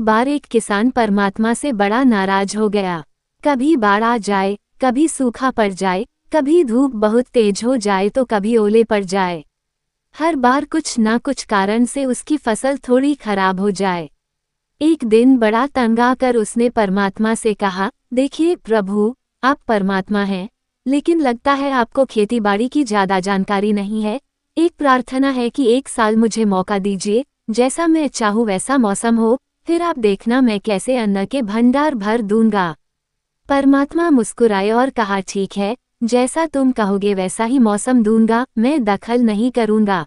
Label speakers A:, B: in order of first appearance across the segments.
A: बार एक किसान परमात्मा से बड़ा नाराज हो गया। कभी बाढ़ आ जाए, कभी सूखा पड़ जाए, कभी धूप बहुत तेज हो जाए तो कभी ओले पड़ जाए। हर बार कुछ ना कुछ कारण से उसकी फसल थोड़ी खराब हो जाए। एक दिन बड़ा तंग आकर उसने परमात्मा से कहा, देखिए प्रभु, आप परमात्मा हैं, लेकिन लगता है आपको खेतीबाड़ी की ज़्यादा जानकारी नहीं है। एक प्रार्थना है कि एक साल मुझे मौका दीजिए, जैसा मैं चाहूँ वैसा मौसम हो, फिर आप देखना मैं कैसे अन्न के भंडार भर दूंगा। परमात्मा मुस्कुराए और कहा, ठीक है, जैसा तुम कहोगे वैसा ही मौसम दूंगा, मैं दखल नहीं करूंगा।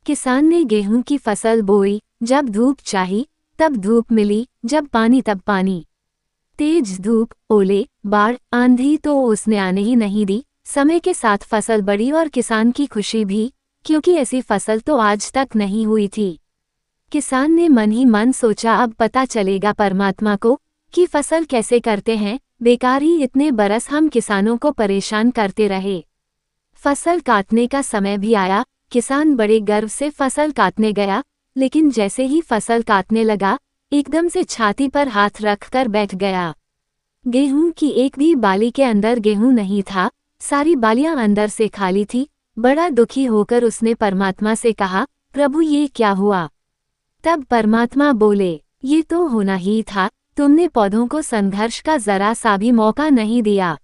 A: किसान ने गेहूं की फसल बोई, जब धूप चाही तब धूप मिली, जब पानी तब पानी। तेज धूप, ओले, बाढ़, आंधी तो उसने आने ही नहीं दी। समय के साथ फसल बढ़ी और किसान की खुशी भी, क्योंकि ऐसी फसल तो आज तक नहीं हुई थी। किसान ने मन ही मन सोचा, अब पता चलेगा परमात्मा को कि फसल कैसे करते हैं। बेकार ही इतने बरस हम किसानों को परेशान करते रहे। फसल काटने का समय भी आया। किसान बड़े गर्व से फसल काटने गया, लेकिन जैसे ही फसल काटने लगा, एकदम से छाती पर हाथ रखकर बैठ गया। गेहूं की एक भी बाली के अंदर गेहूं नहीं था, सारी बालियां अंदर से खाली थी। बड़ा दुखी होकर उसने परमात्मा से कहा, प्रभु ये क्या हुआ? तब परमात्मा बोले, ये तो होना ही था, तुमने पौधों को संघर्ष का जरा सा भी मौका नहीं दिया।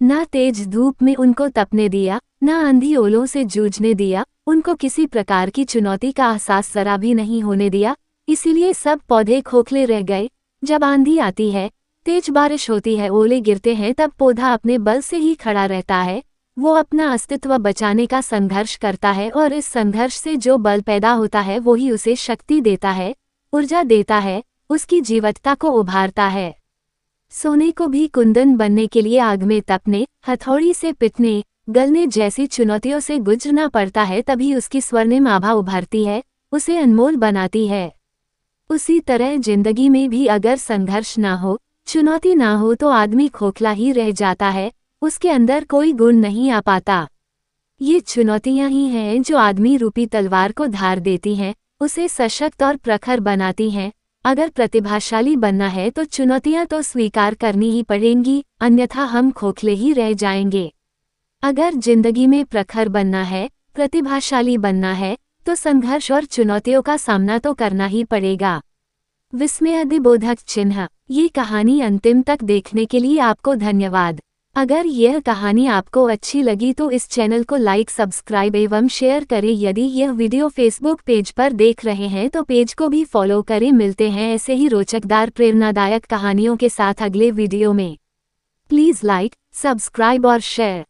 A: ना तेज धूप में उनको तपने दिया, ना आंधी ओलों से जूझने दिया, उनको किसी प्रकार की चुनौती का एहसास जरा भी नहीं होने दिया। इसीलिए सब पौधे खोखले रह गए। जब आंधी आती है, तेज बारिश होती है, ओले गिरते हैं, तब पौधा अपने बल से ही खड़ा रहता है। वो अपना अस्तित्व बचाने का संघर्ष करता है और इस संघर्ष से जो बल पैदा होता है वो ही उसे शक्ति देता है, ऊर्जा देता है, उसकी जीवटता को उभारता है। सोने को भी कुंदन बनने के लिए आग में तपने, हथौड़ी से पिटने, गलने जैसी चुनौतियों से गुजरना पड़ता है, तभी उसकी स्वर्णिम आभा उभरती है, उसे अनमोल बनाती है। उसी तरह जिंदगी में भी अगर संघर्ष ना हो, चुनौती ना हो तो आदमी खोखला ही रह जाता है, उसके अंदर कोई गुण नहीं आ पाता। ये चुनौतियां ही हैं जो आदमी रूपी तलवार को धार देती हैं, उसे सशक्त और प्रखर बनाती हैं। अगर प्रतिभाशाली बनना है तो चुनौतियां तो स्वीकार करनी ही पड़ेंगी, अन्यथा हम खोखले ही रह जाएंगे। अगर जिंदगी में प्रखर बनना है, प्रतिभाशाली बनना है, तो संघर्ष और चुनौतियों का सामना तो करना ही पड़ेगा। विस्मयादिबोधक चिन्ह। ये कहानी अंतिम तक देखने के लिए आपको धन्यवाद। अगर यह कहानी आपको अच्छी लगी तो इस चैनल को लाइक, सब्सक्राइब एवं शेयर करें। यदि यह वीडियो फेसबुक पेज पर देख रहे हैं तो पेज को भी फॉलो करें। मिलते हैं ऐसे ही रोचकदार प्रेरणादायक कहानियों के साथ अगले वीडियो में। प्लीज़ लाइक, सब्सक्राइब और शेयर।